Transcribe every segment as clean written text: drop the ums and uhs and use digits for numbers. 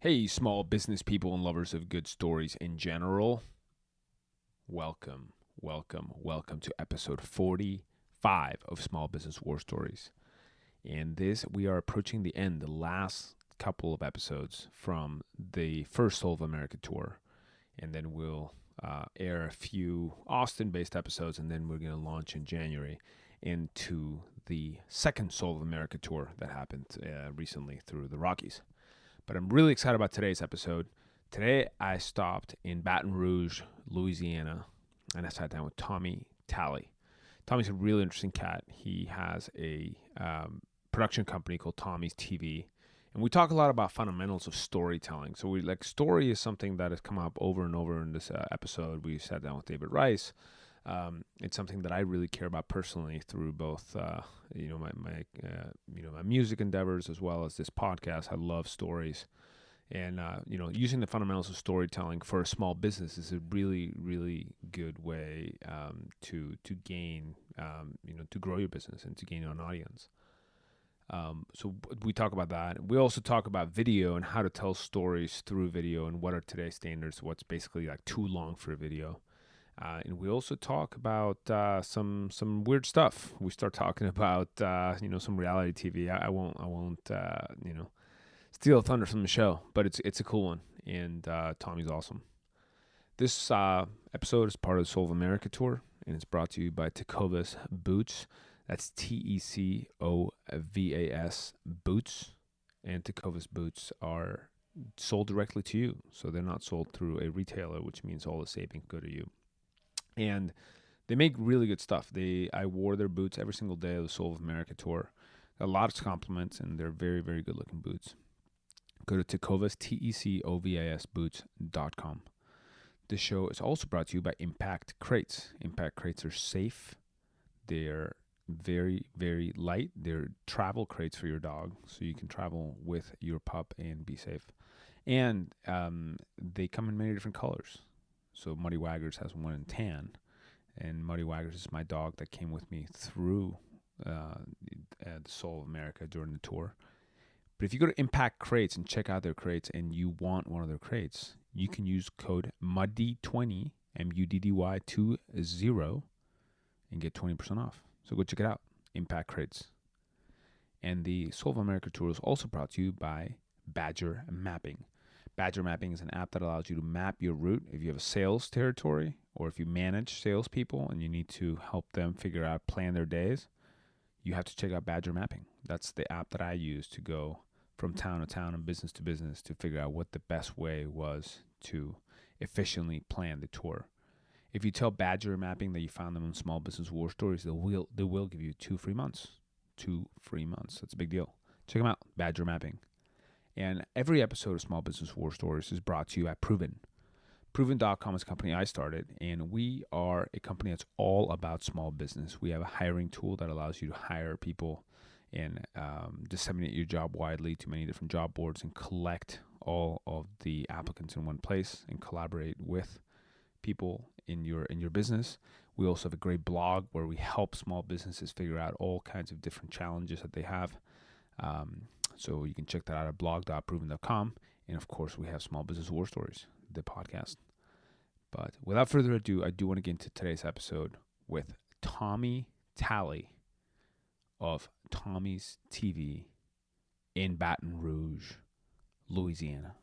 Hey, small business people and lovers of good stories in general. Welcome to episode 45 of Small Business War Stories. And we are approaching the end, the last couple of episodes from the first Soul of America tour. And then we'll air a few Austin-based episodes, and then we're going to launch in January into the second Soul of America tour that happened recently through the Rockies. But I'm really excited about today's episode. Today, I stopped in Baton Rouge, Louisiana, and I sat down with Tommy Talley. Tommy's a really interesting cat. He has a production company called Tommy's TV, and we talk a lot about fundamentals of storytelling. So story is something that has come up over and over in this episode. We sat down with David Rice. It's something that I really care about personally through both, my music endeavors as well as this podcast. I love stories, and using the fundamentals of storytelling for a small business is a really, really good way to gain, to grow your business and to gain an audience. So we talk about that. We also talk about video and how to tell stories through video and what are today's standards. What's basically like too long for a video. And we also talk about some weird stuff. We start talking about some reality TV. I won't steal thunder from the show, but it's a cool one, and Tommy's awesome. This episode is part of the Soul of America tour, and it's brought to you by Tecovas Boots. That's Tecovas Boots, and Tecovas Boots are sold directly to you, so they're not sold through a retailer, which means all the savings go to you. And they make really good stuff. I wore their boots every single day of the Soul of America tour. A lot of compliments, and they're very, very good looking boots. Go to Tecovas, Tecovas boots.com. This show is also brought to you by Impact Crates. Impact Crates are safe. They're very, very light. They're travel crates for your dog, so you can travel with your pup and be safe. And they come in many different colors. So Muddy Waggers has one in tan, and Muddy Waggers is my dog that came with me through the Soul of America during the tour. But if you go to Impact Crates and check out their crates and you want one of their crates, you can use code MUDDY20, MUDDY20, and get 20% off. So go check it out, Impact Crates. And the Soul of America tour is also brought to you by Badger Mapping. Badger Mapping is an app that allows you to map your route if you have a sales territory or if you manage salespeople and you need to help them plan their days. You have to check out Badger Mapping. That's the app that I use to go from town to town and business to business to figure out what the best way was to efficiently plan the tour. If you tell Badger Mapping that you found them on Small Business War Stories, they will give you 2 free months. 2 free months. That's a big deal. Check them out, Badger Mapping. And every episode of Small Business War Stories is brought to you at Proven. Proven.com is a company I started, and we are a company that's all about small business. We have a hiring tool that allows you to hire people and disseminate your job widely to many different job boards and collect all of the applicants in one place and collaborate with people in your business. We also have a great blog where we help small businesses figure out all kinds of different challenges that they have. So you can check that out at blog.proven.com. And of course, we have Small Business War Stories, the podcast. But without further ado, I do want to get into today's episode with Tommy Talley of Tommy's TV in Baton Rouge, Louisiana.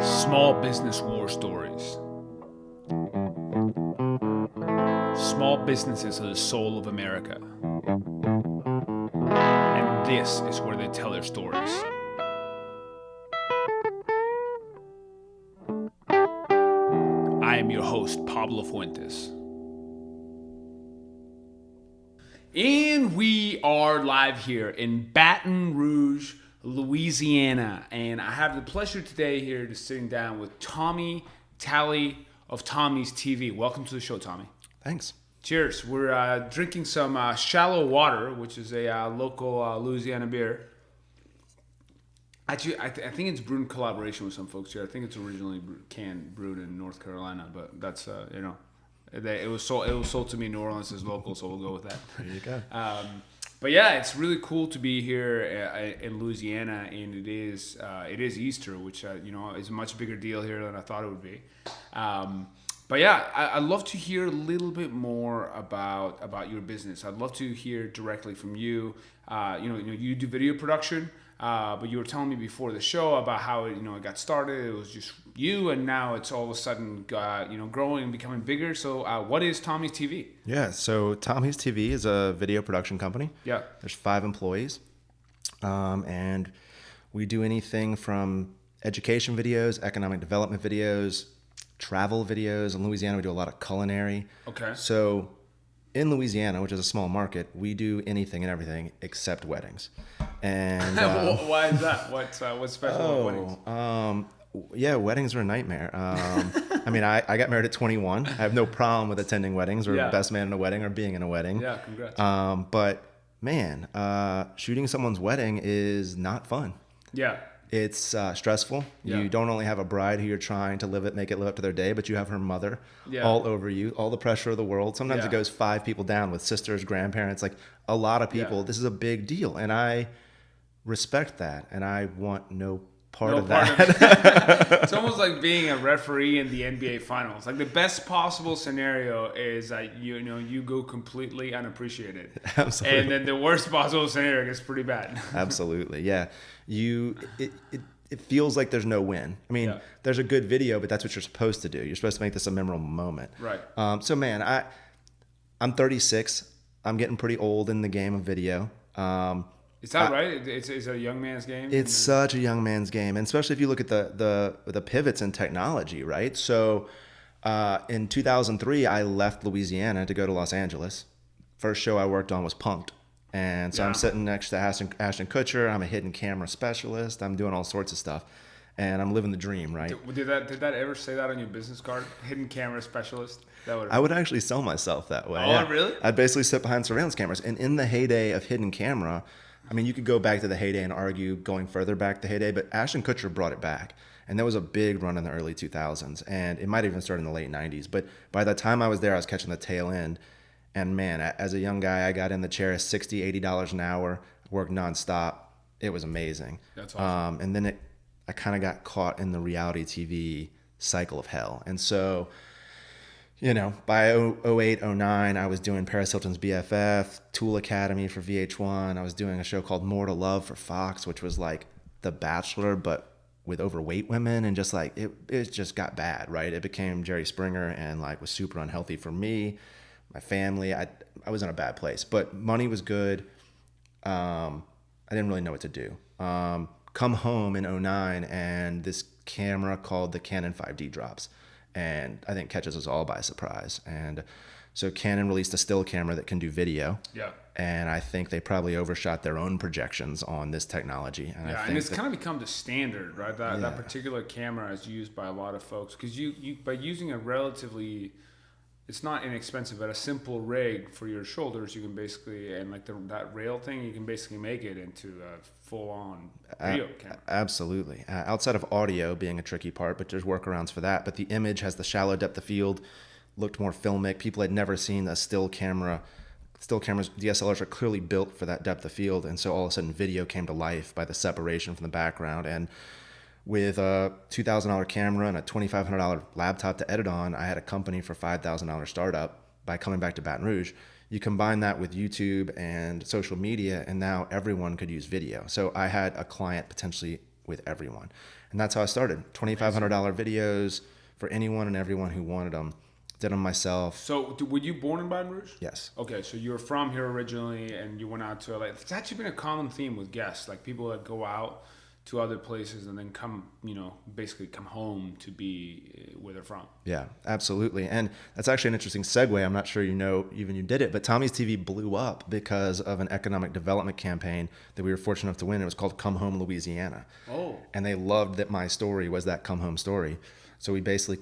Small Business War Stories. Small businesses are the soul of America. And this is where they tell their stories. I am your host, Pablo Fuentes. And we are live here in Baton Rouge, Louisiana. And I have the pleasure today here to sitting down with Tommy Talley of Tommy's TV. Welcome to the show, Tommy. Thanks. Cheers. We're drinking some Shallow Water, which is a local Louisiana beer. Actually, I think it's brewed in collaboration with some folks here. I think it's originally brewed in North Carolina, but that's it was sold to me in New Orleans as local, so we'll go with that. There you go. But yeah, it's really cool to be here in Louisiana, and it is Easter, which is a much bigger deal here than I thought it would be. But yeah, I'd love to hear a little bit more about your business. I'd love to hear directly from you. You do video production, but you were telling me before the show about how it got started. It was just you, and now it's all of a sudden growing and becoming bigger. So what is Tommy's TV? Yeah, so Tommy's TV is a video production company. Yeah, there's 5 employees, and we do anything from education videos, economic development videos, travel videos. In Louisiana, we do a lot of culinary. Okay. So in Louisiana, which is a small market, we do anything and everything except weddings. And why is that? What's special about weddings? Yeah, weddings are a nightmare. I mean, I got married at 21. I have no problem with attending weddings or best man in a wedding or being in a wedding. Yeah, congrats. But man, shooting someone's wedding is not fun. Yeah. It's stressful. Yeah. You don't only have a bride who you're trying to make it live up to their day, but you have her mother all over you, all the pressure of the world. Sometimes it goes 5 people down with sisters, grandparents, like a lot of people. Yeah. This is a big deal. And I respect that. And I want no part of that. It's almost like being a referee in the NBA finals. Like the best possible scenario is that you go completely unappreciated. Absolutely. And then the worst possible scenario gets pretty bad. Absolutely. Yeah. It feels like there's no win. I mean, there's a good video, but that's what you're supposed to do. You're supposed to make this a memorable moment. Right. So man, I'm 36. I'm getting pretty old in the game of video. Is that right? It's a young man's game? It's such a young man's game, and especially if you look at the pivots in technology, right? So in 2003, I left Louisiana to go to Los Angeles. First show I worked on was Punk'd. And so I'm sitting next to Ashton Kutcher. I'm a hidden camera specialist. I'm doing all sorts of stuff. And I'm living the dream, right? Did that ever say that on your business card? Hidden camera specialist? I would actually sell myself that way. Oh, really? I'd basically sit behind surveillance cameras. And in the heyday of hidden camera, I mean, you could go back to the heyday and argue going further back to heyday, but Ashton Kutcher brought it back. And there was a big run in the early 2000s. And it might have even started in the late 90s. But by the time I was there, I was catching the tail end. And man, as a young guy, I got in the chair at $60, $80 an hour, worked nonstop. It was amazing. That's awesome. And then I kind of got caught in the reality TV cycle of hell. And so, by 08, 09, I was doing Paris Hilton's BFF, Tool Academy for VH1. I was doing a show called More to Love for Fox, which was like The Bachelor, but with overweight women. And just like, it just got bad, right? It became Jerry Springer and like was super unhealthy for me. My family, I was in a bad place, but money was good. I didn't really know what to do. Come home in 09 and this camera called the Canon 5D drops, and I think catches us all by surprise. And so Canon released a still camera that can do video. Yeah. And I think they probably overshot their own projections on this technology. And and it's kind of become the standard, right? That particular camera is used by a lot of folks because you by using a relatively, it's not inexpensive, but a simple rig for your shoulders, you can basically, and like that rail thing, you can basically make it into a full-on video camera. Absolutely. Outside of audio being a tricky part, but there's workarounds for that. But the image has the shallow depth of field, looked more filmic. People had never seen a still camera. Still cameras, DSLRs are clearly built for that depth of field. And so all of a sudden video came to life by the separation from the background. And with a $2,000 camera and a $2,500 laptop to edit on, I had a company for $5,000 startup by coming back to Baton Rouge. You combine that with YouTube and social media, and now everyone could use video. So I had a client potentially with everyone. And that's how I started. $2,500 videos for anyone and everyone who wanted them. Did them myself. So were you born in Baton Rouge? Yes. Okay, so you were from here originally, and you went out to LA. It's actually been a common theme with guests, like people that go out to other places and then come, basically come home to be where they're from. Yeah, absolutely. And that's actually an interesting segue. I'm not sure even you did it, but Tommy's TV blew up because of an economic development campaign that we were fortunate enough to win. It was called Come Home Louisiana. Oh. And they loved that my story was that come home story. So we basically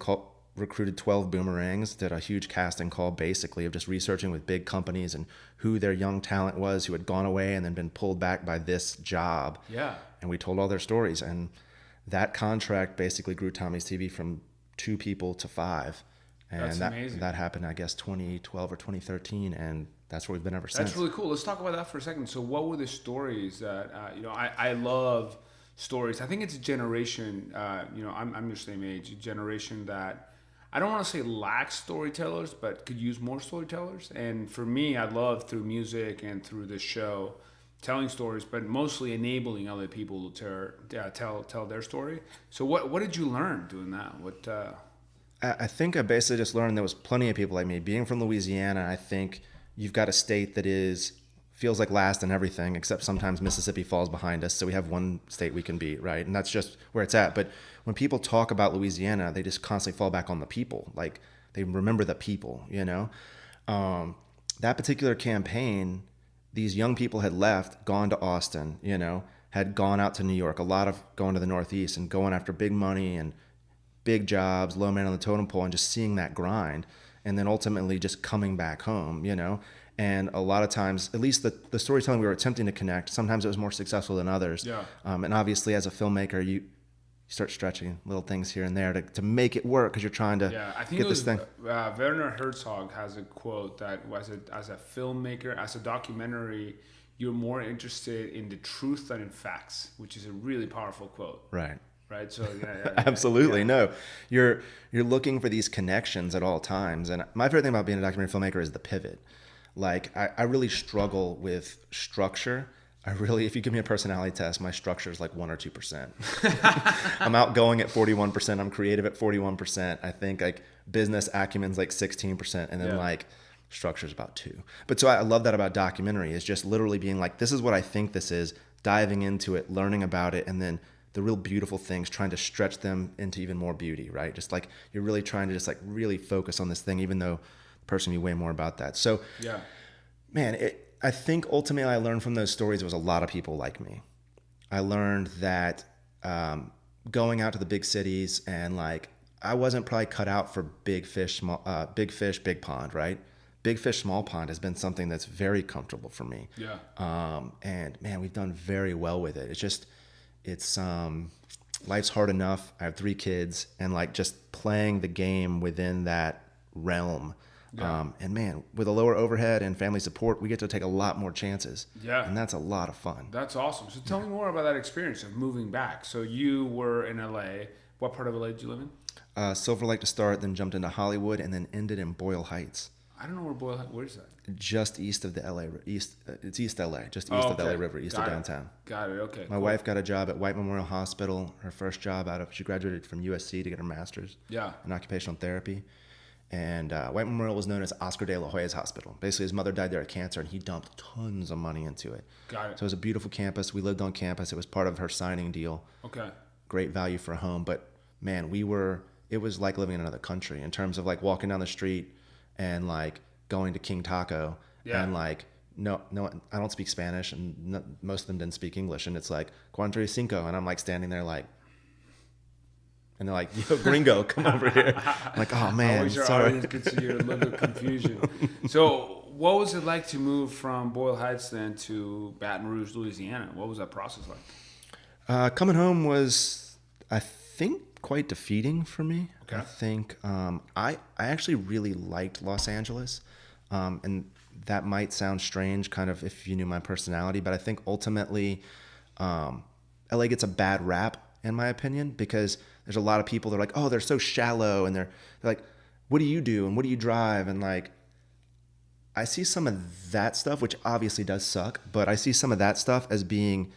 recruited 12 boomerangs, did a huge casting call basically of just researching with big companies and who their young talent was who had gone away and then been pulled back by this job. Yeah. And we told all their stories. And that contract basically grew Tommy's TV from 2 people to 5. And That's amazing. That happened, I guess, 2012 or 2013. And that's where we've been ever since. That's really cool. Let's talk about that for a second. So what were the stories that, I love stories. I think it's a generation, I'm your same age, a generation that I don't want to say lacks storytellers, but could use more storytellers. And for me, I love through music and through this show, telling stories, but mostly enabling other people to tell their story. So what did you learn doing that? I think I basically just learned there was plenty of people like me. Being from Louisiana, I think you've got a state that feels like last in everything, except sometimes Mississippi falls behind us. So we have one state we can beat, right? And that's just where it's at. But when people talk about Louisiana, they just constantly fall back on the people. Like they remember the people, that particular campaign, these young people had left, gone to Austin, had gone out to New York, a lot of going to the Northeast and going after big money and big jobs, low man on the totem pole, and just seeing that grind. And then ultimately just coming back home, And a lot of times, at least the storytelling we were attempting to connect, sometimes it was more successful than others. Yeah. And obviously as a filmmaker, you start stretching little things here and there to make it work because you're trying to I think get this thing. Werner Herzog has a quote that was as a filmmaker, as a documentary, you're more interested in the truth than in facts, which is a really powerful quote. Right. So Absolutely. No, you're looking for these connections at all times. And my favorite thing about being a documentary filmmaker is the pivot. Like I really struggle with structure. If you give me a personality test, my structure is like 1 or 2%. I'm outgoing at 41%. I'm creative at 41%. I think like business acumen's like 16%. And then like structure is about 2. But so I love that about documentary is just literally being like, this is what I think this is, diving into it, learning about it, and then the real beautiful things, trying to stretch them into even more beauty, right? Just like you're really trying to just like really focus on this thing, even though the person knew way more about that. So, man, I think ultimately I learned from those stories, there was a lot of people like me. I learned that going out to the big cities and like, I wasn't probably cut out for big fish, big pond, right? Big fish, small pond has been something that's very comfortable for me. And man, we've done very well with it. It's life's hard enough. I have 3 kids and like just playing the game within that realm. And man, with a lower overhead and family support, we get to take a lot more chances. And that's a lot of fun. That's awesome. So tell me more about that experience of moving back. So you were in LA. What part of LA did you live in? Silver Lake to start, then jumped into Hollywood and then ended in Boyle Heights. I don't know where Boyle Heights, where is that? Just east of the LA, it's East LA, just east of the LA River, east of downtown. Got it, okay. My wife got a job at White Memorial Hospital, her first job she graduated from USC to get her master's in occupational therapy. And White Memorial was known as Oscar de la Hoya's hospital. Basically, his mother died there of cancer, and he dumped tons of money into it. Got it. So it was a beautiful campus. We lived on campus. It was part of her signing deal. Okay. Great value for a home. But, man, it was like living in another country in terms of, like, walking down the street and, like, going to King Taco and like no I don't speak Spanish and most of them didn't speak English and it's like cuatro y cinco and I'm like standing there like and they're like yo gringo come over here. I'm like oh man your sorry. audience could see your look of confusion. So what was it like to move from Boyle Heights then to Baton Rouge, Louisiana? What was that process like? Coming home was I think quite defeating for me. Okay. I think I actually really liked Los Angeles. And that might sound strange kind of if you knew my personality, but I think ultimately LA gets a bad rap in my opinion because there's a lot of people that are like, oh, they're so shallow and they're like, what do you do and what do you drive? And like, I see some of that stuff, which obviously does suck, but I see some of that stuff as being,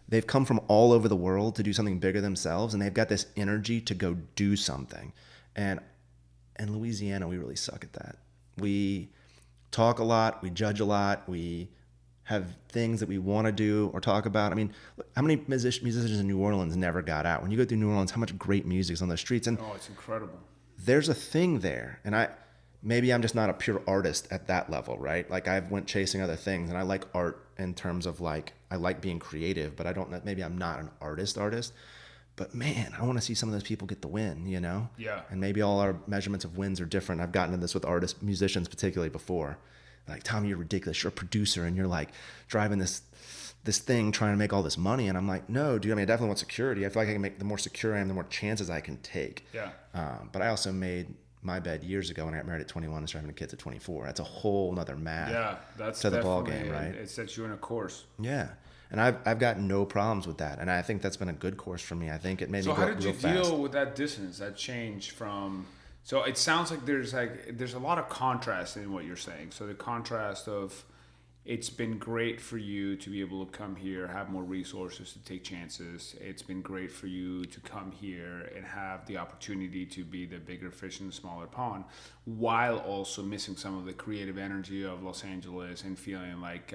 they've come from all over the world to do something bigger themselves and they've got this energy to go do something. And in Louisiana, we really suck at that. We talk a lot, we judge a lot, we have things that we want to do or talk about. I mean, how many musicians in New Orleans never got out? When you go through New Orleans, how much great music is on the streets? And it's incredible. There's a thing there. And maybe I'm just not a pure artist at that level, right? Like I went chasing other things and I like art in terms of like, I like being creative, but maybe I'm not an artist. But man, I want to see some of those people get the win, Yeah. And maybe all our measurements of wins are different. I've gotten into this with artists, musicians particularly before. Like, Tommy, you're ridiculous. You're a producer and you're like driving this thing trying to make all this money. And I'm like, no, dude, I mean, I definitely want security. I feel like I can make, the more secure I am, the more chances I can take. Yeah. But I also made my bed years ago when I got married at 21 and started having kids at 24. That's a whole nother math. Yeah, that's to the ball game, right? It sets you in a course. Yeah. And I've got no problems with that. And I think that's been a good course for me. I think it made me So go how real did you fast. deal with that dissonance, that change from? So it sounds like there's a lot of contrast in what you're saying. So the contrast of it's been great for you to be able to come here, have more resources to take chances. It's been great for you to come here and have the opportunity to be the bigger fish in the smaller pond, while also missing some of the creative energy of Los Angeles and feeling like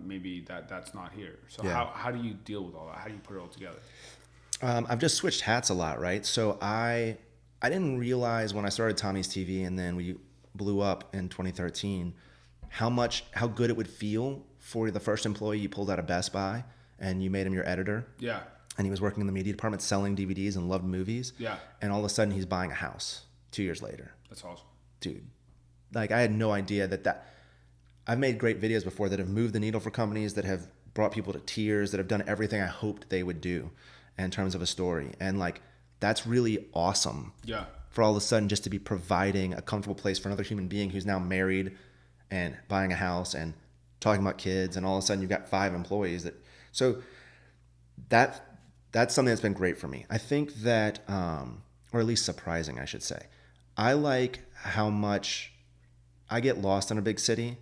maybe that's not here. So Yeah. how do you deal with all that? How do you put it all together? I've just switched hats a lot, right? So I didn't realize when I started Tommy's TV and then we blew up in 2013 how good it would feel for the first employee you pulled out of Best Buy and you made him your editor. Yeah. And he was working in the media department selling DVDs and loved movies. Yeah. And all of a sudden he's buying a house 2 years later. That's awesome. Dude, like I had no idea that I've made great videos before that have moved the needle for companies, that have brought people to tears, that have done everything I hoped they would do in terms of a story. And like, that's really awesome. Yeah. For all of a sudden just to be providing a comfortable place for another human being who's now married and buying a house and talking about kids, and all of a sudden you've got 5 employees so that's something that's been great for me. I think that, or at least surprising, I should say. I like how much I get lost in a big city.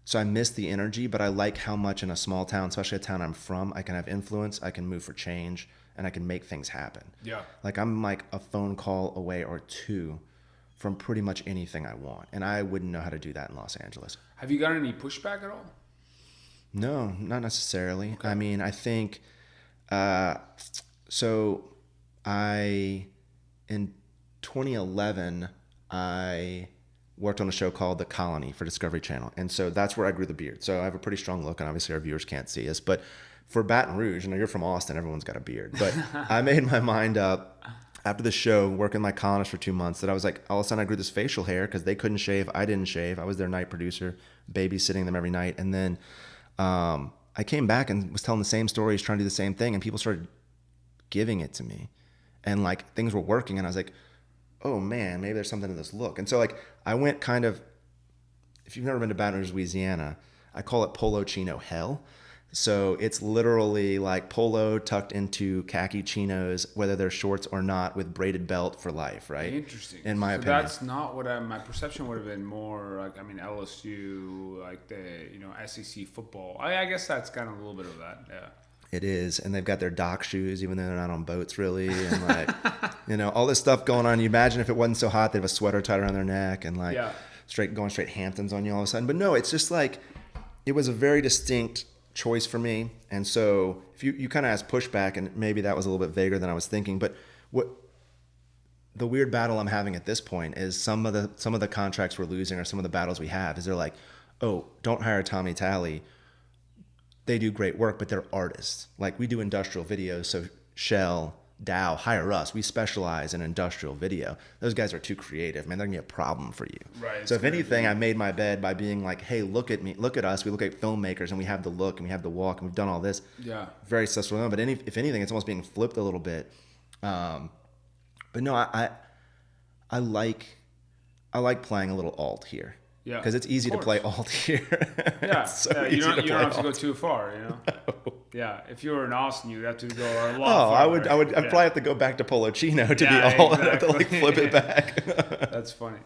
So I miss the energy, but I like how much in a small town, especially a town I'm from, I can have influence, I can move for change, and I can make things happen. Yeah. Like I'm like a phone call away or 2 from pretty much anything I want. And I wouldn't know how to do that in Los Angeles. Have you got any pushback at all? No, not necessarily. Okay. I mean, I think, so in 2011, I worked on a show called The Colony for Discovery Channel. And so that's where I grew the beard. So I have a pretty strong look, and obviously our viewers can't see us, but for Baton Rouge, you're from Austin, everyone's got a beard, but I made my mind up after the show, working my colonist for 2 months, that I was like, all of a sudden I grew this facial hair because they couldn't shave. I didn't shave. I was their night producer, babysitting them every night. And then I came back and was telling the same stories, trying to do the same thing. And people started giving it to me. And like things were working. And I was like, oh man, maybe there's something to this look. And so like I went kind of, if you've never been to Baton Rouge, Louisiana, I call it polo chino hell. So it's literally like polo tucked into khaki chinos, whether they're shorts or not, with braided belt for life, right? Interesting. In my opinion. That's not what my perception would have been more like, LSU, like the, SEC football. I guess that's kind of a little bit of that, yeah. It is. And they've got their dock shoes, even though they're not on boats really. And like, all this stuff going on. You imagine if it wasn't so hot, they'd have a sweater tied around their neck and like going straight Hamptons on you all of a sudden. But no, it's just like, it was a very distinct choice for me. And so if you kind of asked pushback, and maybe that was a little bit vaguer than I was thinking, but what the weird battle I'm having at this point is some of the contracts we're losing, or some of the battles we have, is they're like, oh, don't hire Tommy Talley. They do great work, but they're artists. Like we do industrial videos. So Shell, Dow, hire us. We specialize in industrial video. Those guys are too creative, man. They're gonna be a problem for you. Right. So if anything, I made my bed by being like, hey, look at me, look at us. We look at filmmakers, and we have the look, and we have the walk, and we've done all this. Yeah. Very successful. But if anything, it's almost being flipped a little bit. But no, I like playing a little alt here. Yeah. Because it's easy to play alt here. Yeah. So you don't have to go alt. too far, No. Yeah. If you were in Austin, you'd have to go a lot farther. farther. I'd probably have to go back to Polo Chino to be alt. Exactly. I'd have to like flip it back. That's funny.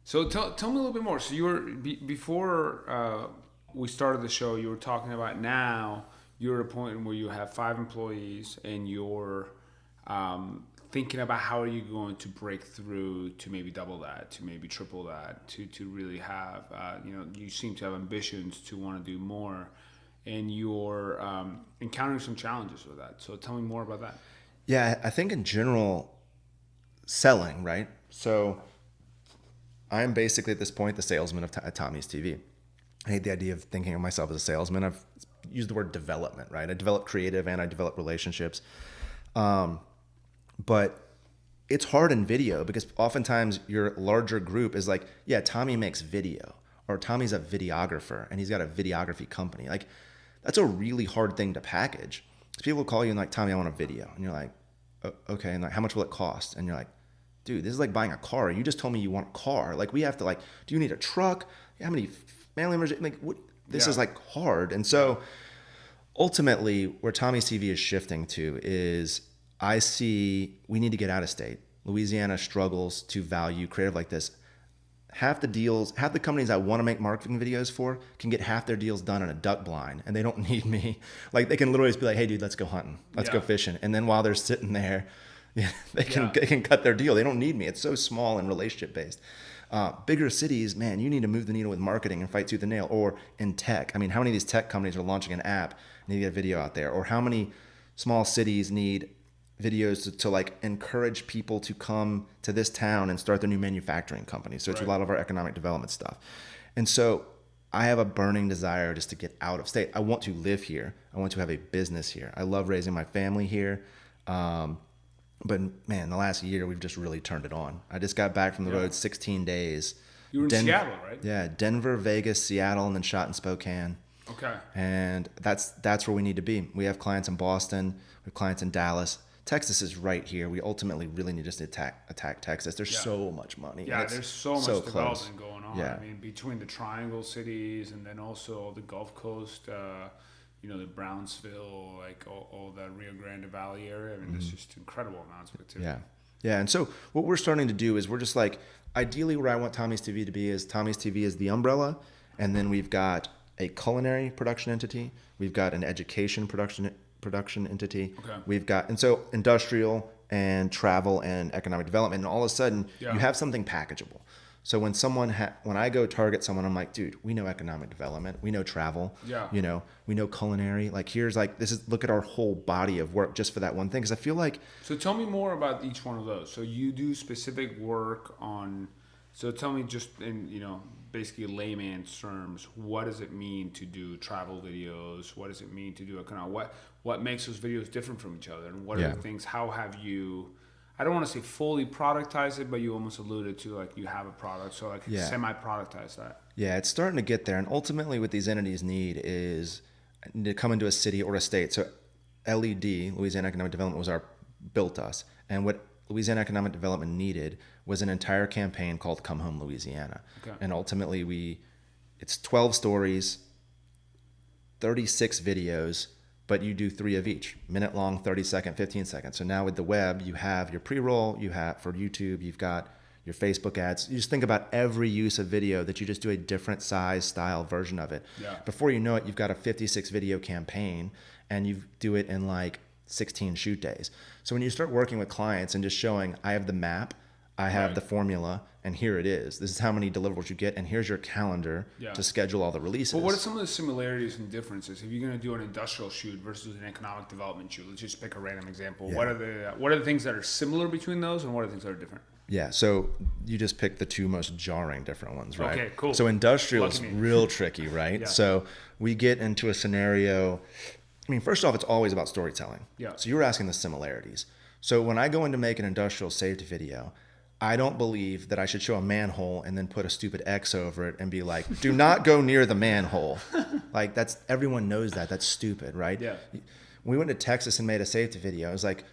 So tell me a little bit more. So you were before we started the show, you were talking about now you're at a point where you have 5 employees and you're thinking about how are you going to break through to maybe double that, to maybe triple that, to really have, you seem to have ambitions to want to do more, and you're encountering some challenges with that. So tell me more about that. Yeah, I think in general, selling, right? So I'm basically at this point the salesman of Tommy's TV. I hate the idea of thinking of myself as a salesman. I've used the word development, right? I develop creative and I develop relationships. But it's hard in video because oftentimes your larger group is like, yeah, Tommy makes video, or Tommy's a videographer and he's got a videography company. Like that's a really hard thing to package. People will call you and like, Tommy, I want a video. And you're like, okay. And like, how much will it cost? And you're like, dude, this is like buying a car. You just told me you want a car. Like, we have to, like, do you need a truck? How many family members? Like, what? This is like hard. And so ultimately, where Tommy's TV is shifting to is, I see we need to get out of state. Louisiana struggles to value creative like this. Half the companies I want to make marketing videos for can get half their deals done in a duck blind, and they don't need me. Like, they can literally just be like, hey, dude, let's go hunting. Let's go fishing. And then while they're sitting there, they can cut their deal. They don't need me. It's so small and relationship based. Bigger cities, man, you need to move the needle with marketing and fight tooth and nail. Or in tech. I mean, how many of these tech companies are launching an app and need to get a video out there? Or how many small cities need videos to like encourage people to come to this town and start their new manufacturing company. So it's a lot of our economic development stuff. And so I have a burning desire just to get out of state. I want to live here. I want to have a business here. I love raising my family here. But man, the last year we've just really turned it on. I just got back from the road 16 days. You were in Seattle, right? Yeah, Denver, Vegas, Seattle, and then shot in Spokane. Okay. And that's where we need to be. We have clients in Boston. We have clients in Dallas. Texas is right here. We ultimately really need just to attack Texas. There's so much money. Yeah, there's so much development close. going on. Yeah. I mean, between the Triangle cities and then also the Gulf Coast, the Brownsville, like all that Rio Grande Valley area. I mean, there's just incredible amounts of activity. Yeah. Yeah. And so what we're starting to do is we're just like, ideally where I want Tommy's TV to be is Tommy's TV is the umbrella. And then we've got a culinary production entity. We've got an education production entity. Okay. We've got, and so industrial and travel and economic development, and all of a sudden you have something packageable. So when when I go target someone, I'm like, dude, we know economic development, we know travel, we know culinary. Like, look at our whole body of work just for that one thing. Because I feel like. So tell me more about each one of those. So you do specific work on. So tell me just in basically layman's terms, what does it mean to do travel videos? What does it mean to do what makes those videos different from each other? And what are the things? How have you? I don't want to say fully productize it, but you almost alluded to like you have a product, so like semi-productize that. Yeah, it's starting to get there, and ultimately what these entities need is to come into a city or a state. So LED, Louisiana Economic Development, built us, and what Louisiana Economic Development needed was an entire campaign called Come Home Louisiana. Okay. And ultimately it's 12 stories, 36 videos, but you do 3 of each, minute long, 30 second, 15 seconds. So now with the web, you have your pre-roll, you have for YouTube, you've got your Facebook ads. You just think about every use of video that you just do a different size, style version of it. Yeah. Before you know it, you've got a 56 video campaign and you do it in like 16 shoot days. So when you start working with clients and just showing, I have the map, I have the formula, and here it is. This is how many deliverables you get, and here's your calendar to schedule all the releases. Well, what are some of the similarities and differences if you're going to do an industrial shoot versus an economic development shoot? Let's just pick a random example. Yeah. What are the things that are similar between those, and what are the things that are different? Yeah, so you just picked the 2 most jarring different ones, right? Okay, cool. So industrial is real tricky, right? Yeah. So we get into a scenario. I mean, first off, it's always about storytelling. Yeah. So you were asking the similarities. So when I go in to make an industrial safety video, I don't believe that I should show a manhole and then put a stupid X over it and be like, do not go near the manhole. Like, everyone knows that. That's stupid, right? Yeah. When we went to Texas and made a safety video, it was like,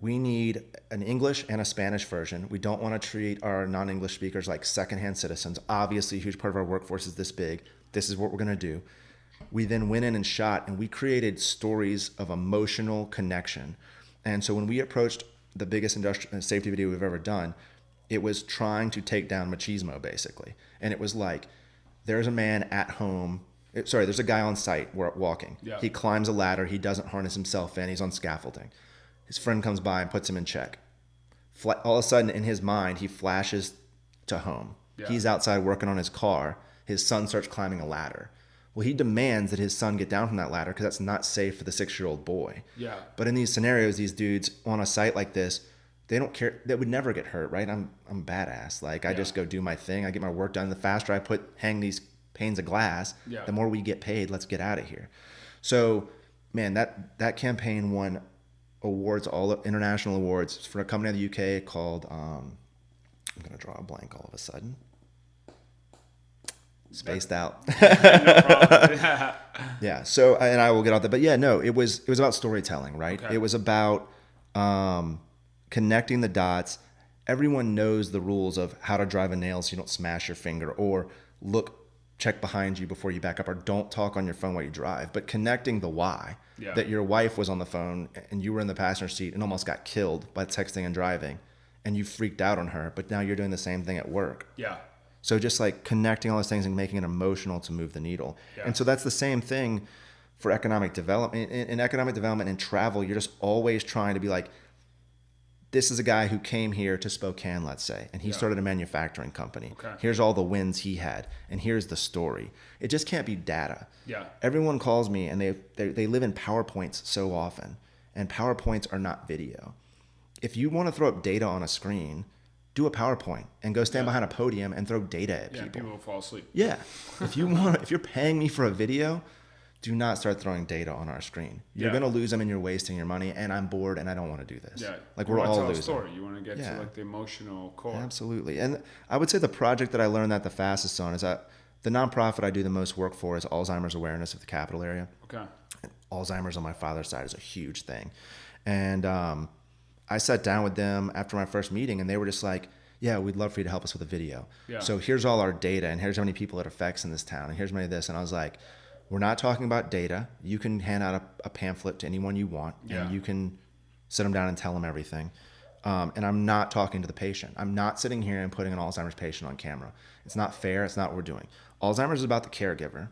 we need an English and a Spanish version. We don't want to treat our non-English speakers like secondhand citizens. Obviously, a huge part of our workforce is this big. This is what we're going to do. We then went in and shot, and we created stories of emotional connection. And so when we approached the biggest industrial safety video we've ever done, it was trying to take down machismo, basically. And it was like, there's a man at home. There's a guy on site walking. Yeah. He climbs a ladder. He doesn't harness himself in. He's on scaffolding. His friend comes by and puts him in check. All of a sudden, in his mind, he flashes to home. Yeah. He's outside working on his car. His son starts climbing a ladder. Well, he demands that his son get down from that ladder because that's not safe for the 6-year-old boy. Yeah. But in these scenarios, these dudes on a site like this, they don't care. They would never get hurt, right? I'm badass. Like, I just go do my thing. I get my work done. The faster I hang these panes of glass, the more we get paid. Let's get out of here. So, man, that campaign won awards, international awards, for a company in the UK called, I'm going to draw a blank all of a sudden. Spaced out. No problem. Yeah. So, and I will get out there, but it was about storytelling, right? Okay. It was about connecting the dots, everyone knows the rules of how to drive a nail so you don't smash your finger, or check behind you before you back up, or don't talk on your phone while you drive. But connecting the why, that your wife was on the phone and you were in the passenger seat and almost got killed by texting and driving, and you freaked out on her, but now you're doing the same thing at work. Yeah. So just like connecting all those things and making it emotional to move the needle. Yeah. And so that's the same thing for economic development. In economic development and travel, you're just always trying to be like, this is a guy who came here to Spokane, let's say, and he started a manufacturing company. Okay. Here's all the wins he had, and here's the story. It just can't be data. Yeah. Everyone calls me, and they live in PowerPoints so often, and PowerPoints are not video. If you want to throw up data on a screen, do a PowerPoint and go stand behind a podium and throw data at people. People will fall asleep. Yeah. If you're paying me for a video, do not start throwing data on our screen. You're going to lose them and you're wasting your money, and I'm bored and I don't want to do this. Yeah. Like we're all losing. Story. You want to get to like the emotional core. Absolutely. And I would say the project that I learned that the fastest on is that the nonprofit I do the most work for is Alzheimer's awareness of the capital area. Okay. And Alzheimer's on my father's side is a huge thing. And I sat down with them after my first meeting, and they were just like, yeah, we'd love for you to help us with a video. Yeah. So here's all our data, and here's how many people it affects in this town, and here's many of this. And I was like, we're not talking about data. You can hand out a pamphlet to anyone you want, and you can sit them down and tell them everything. And I'm not talking to the patient. I'm not sitting here and putting an Alzheimer's patient on camera. It's not fair. It's not what we're doing. Alzheimer's is about the caregiver.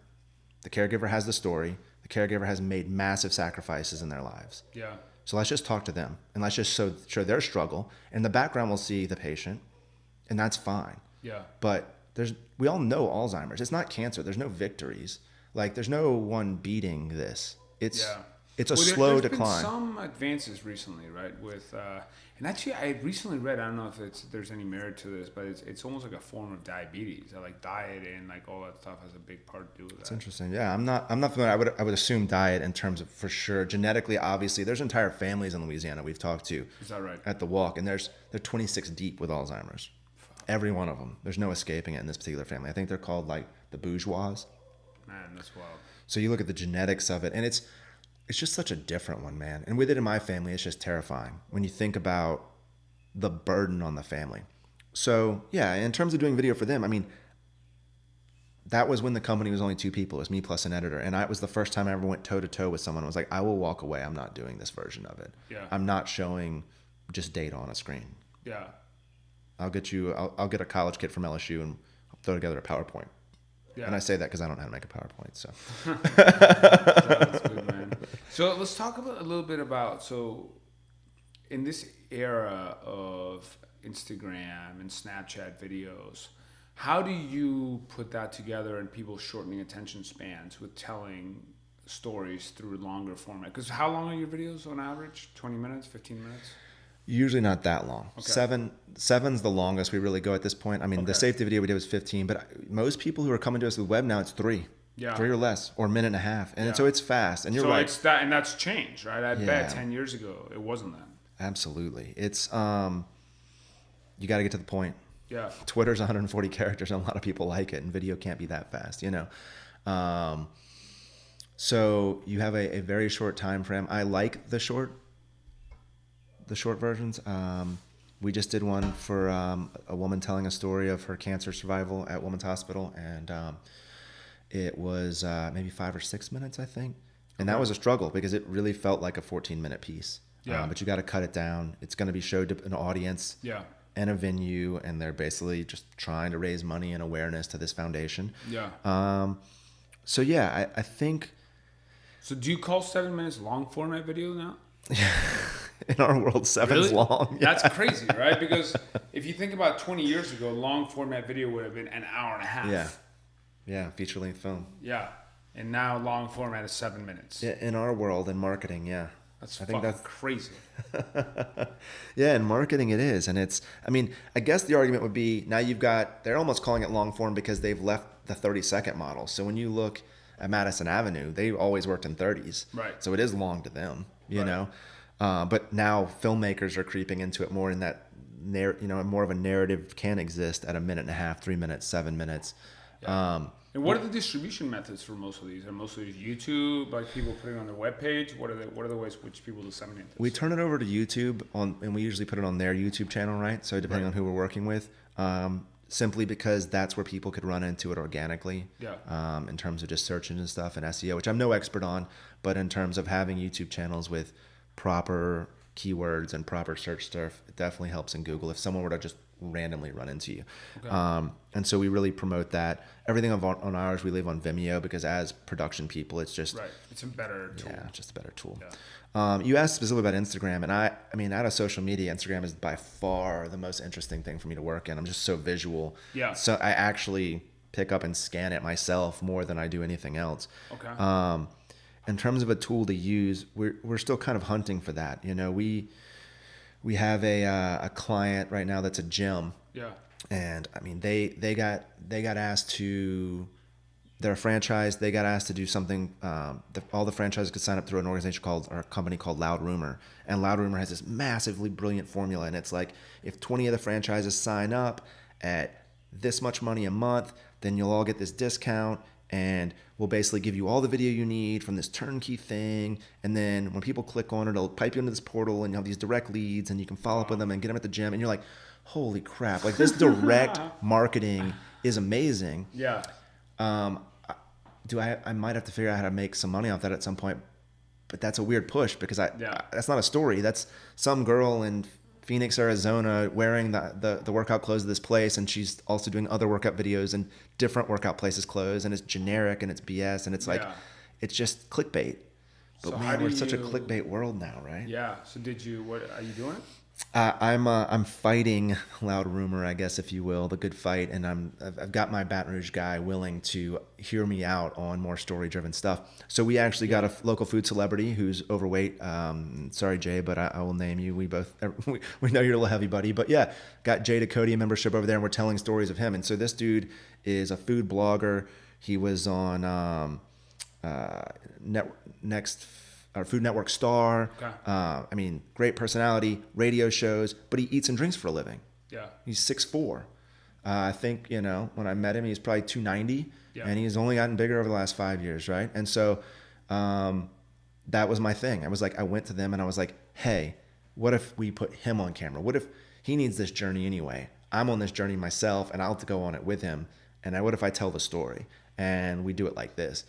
The caregiver has the story. The caregiver has made massive sacrifices in their lives. Yeah. So let's just talk to them, and let's just show their struggle. In the background, we'll see the patient, and that's fine. Yeah. But we all know Alzheimer's. It's not cancer. There's no victories. Like, there's no one beating this. It's a slow decline. There's been some advances recently, right? With and actually, I recently read, I don't know if there's any merit to this, but it's almost like a form of diabetes. Like diet and like all that stuff has a big part to do with that. It's interesting. Yeah, I'm not familiar. I would assume diet in terms of, for sure, genetically. Obviously, there's entire families in Louisiana we've talked to. Is that right? At the walk, and they're 26 deep with Alzheimer's. Every one of them. There's no escaping it in this particular family. I think they're called like the bourgeois. Man, that's wild. So you look at the genetics of it, and it's just such a different one, man. And with it in my family, it's just terrifying when you think about the burden on the family. So yeah, in terms of doing video for them, I mean, that was when the company was only 2 people. It was me plus an editor. And it was the first time I ever went toe to toe with someone. I was like, I will walk away. I'm not doing this version of it. Yeah. I'm not showing just data on a screen. Yeah. I'll get a college kid from LSU and throw together a PowerPoint. Yeah. And I say that because I don't know how to make a PowerPoint. So that's good, man. So let's talk a little bit about, so in this era of Instagram and Snapchat videos, how do you put that together and people shortening attention spans with telling stories through longer format? Because how long are your videos on average? 20 minutes, 15 minutes? Usually not that long. Okay. Seven's the longest we really go at this point. I mean, the safety video we did was 15, but most people who are coming to us with web now, it's 3. Yeah. 3 or less, or a minute and a half. And so it's fast. And you're right. It's that, and that's changed, right? I bet 10 years ago it wasn't that. Absolutely. It's you got to get to the point. Yeah. Twitter's 140 characters, and a lot of people like it, and video can't be that fast, you know. So you have a very short time frame. I like the short versions. We just did one for a woman telling a story of her cancer survival at Women's Hospital, and it was maybe 5 or 6 minutes, I think. And that was a struggle because it really felt like a 14-minute piece. Yeah. But you got to cut it down. It's going to be showed to an audience and a venue, and they're basically just trying to raise money and awareness to this foundation. Yeah. So yeah, I think. So do you call 7 minutes long format video now? Yeah. In our world, 7's long. Yeah. That's crazy, right? Because if you think about 20 years ago, long format video would have been an hour and a half. Yeah. Yeah, feature-length film. Yeah. And now long format is 7 minutes. Yeah, in our world, in marketing, yeah. I think that's crazy. Yeah, in marketing it is. And I guess the argument would be, now they're almost calling it long form because they've left the 30-second model. So when you look at Madison Avenue, they always worked in 30s. Right. So it is long to them, you know. But now filmmakers are creeping into it more in that, more of a narrative can exist at a minute and a half, 3 minutes, 7 minutes. Yeah. And what are the distribution methods for most of these? Are most of these YouTube, like people putting it on their webpage? What are the ways which people disseminate this? We turn it over to YouTube and we usually put it on their YouTube channel, right? So depending on who we're working with, simply because that's where people could run into it organically. Yeah. In terms of just search engine stuff and SEO, which I'm no expert on, but in terms of having YouTube channels with proper keywords and proper search stuff, it definitely helps in Google if someone were to just randomly run into you. Okay. And so we really promote that. Everything on ours, we leave on Vimeo because as production people, it's just... Right. It's a better tool. Yeah, just a better tool. Yeah. You asked specifically about Instagram, and I mean, out of social media, Instagram is by far the most interesting thing for me to work in. I'm just so visual. Yeah. So I actually pick up and scan it myself more than I do anything else. Okay. In terms of a tool to use, we're still kind of hunting for that. You know, we have a client right now that's a gym. Yeah. And I mean, they got asked to... They're a franchise. They got asked to do something. All the franchises could sign up through an organization or a company called Loud Rumor. And Loud Rumor has this massively brilliant formula. And it's like, if 20 of the franchises sign up at this much money a month, then you'll all get this discount. And we'll basically give you all the video you need from this turnkey thing. And then when people click on it, it'll pipe you into this portal and you have these direct leads and you can follow up with them and get them at the gym. And you're like, holy crap. Like, this direct marketing is amazing. Yeah. I might have to figure out how to make some money off that at some point, but that's a weird push because that's not a story. That's some girl in Phoenix, Arizona wearing the workout clothes of this place, and she's also doing other workout videos and different workout places clothes, and it's generic and it's BS, and it's like, it's just clickbait. But so man, we're such a clickbait world now, right? Yeah. So what are you doing it? I'm fighting Loud Rumor, I guess, if you will, the good fight, and I've got my Baton Rouge guy willing to hear me out on more story-driven stuff. So we actually got a local food celebrity who's overweight. Sorry, Jay, but I will name you. We both we know you're a little heavy, buddy, but yeah, got Jay Ducote membership over there, and we're telling stories of him. And so this dude is a food blogger. He was on Food Network star. Okay. I mean, great personality, radio shows, but he eats and drinks for a living. Yeah. He's 6'4". I think, when I met him, he was probably 290, and he's only gotten bigger over the last 5 years, right? And so that was my thing. I went to them and I was like, hey, what if we put him on camera? What if he needs this journey anyway? I'm on this journey myself, and I'll have to go on it with him. And what if I tell the story? And we do it like this.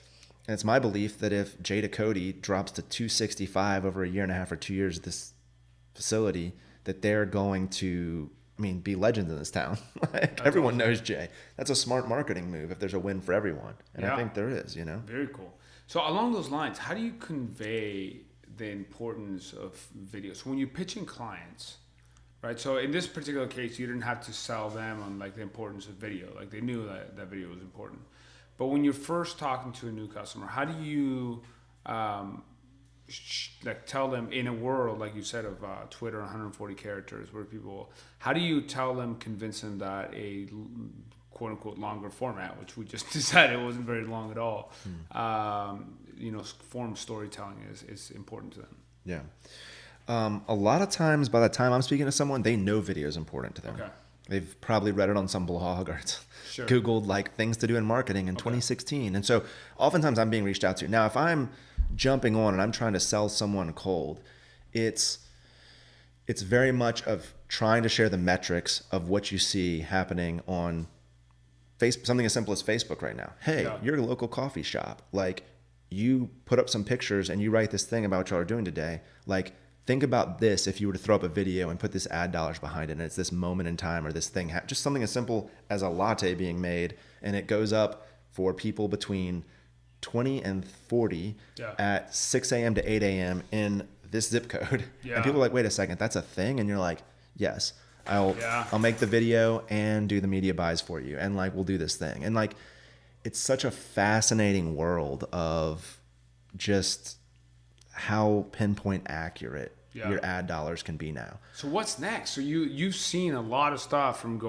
And it's my belief that if Jay Ducote drops to 265 over a year and a half or 2 years at this facility, that they're going to, be legends in this town. Everyone knows Jay. That's a smart marketing move if there's a win for everyone. And I think there is, Very cool. So along those lines, how do you convey the importance of video? So when you're pitching clients, right? So in this particular case, you didn't have to sell them on the importance of video. They knew that video was important. But when you're first talking to a new customer, how do you tell them in a world, like you said, of Twitter, 140 characters, how do you tell them, convince them that a quote unquote longer format, which we just decided wasn't very long at all, form storytelling is important to them? Yeah. A lot of times by the time I'm speaking to someone, they know video is important to them. Okay. They've probably read it on some blog or Googled things to do in marketing in 2016. And so oftentimes I'm being reached out to. Now, if I'm jumping on and I'm trying to sell someone cold, it's very much of trying to share the metrics of what you see happening on Facebook, something as simple as Facebook right now. Hey, you're a local coffee shop. You put up some pictures and you write this thing about what y'all are doing today. Think about this if you were to throw up a video and put this ad dollars behind it, and it's this moment in time or this thing, just something as simple as a latte being made, and it goes up for people between 20 and 40 at 6 a.m. to 8 a.m. in this zip code. Yeah. And people are like, wait a second, that's a thing? And you're like, yes, I'll make the video and do the media buys for you, and we'll do this thing. And it's such a fascinating world of just how pinpoint accurate your ad dollars can be now. So what's next? So you've seen a lot of stuff from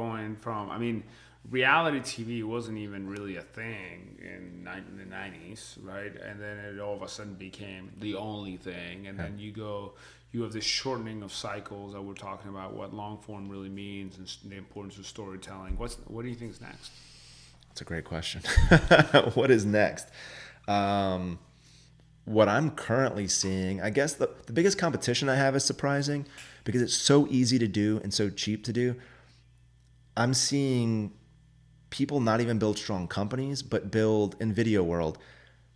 reality TV wasn't even really a thing in the 90s, right? And then it all of a sudden became the only thing. And then you have this shortening of cycles that we're talking about, what long form really means and the importance of storytelling. What do you think is next? That's a great question. What is next? What I'm currently seeing, I guess the biggest competition I have is surprising because it's so easy to do and so cheap to do. I'm seeing people not even build strong companies, but build in video world,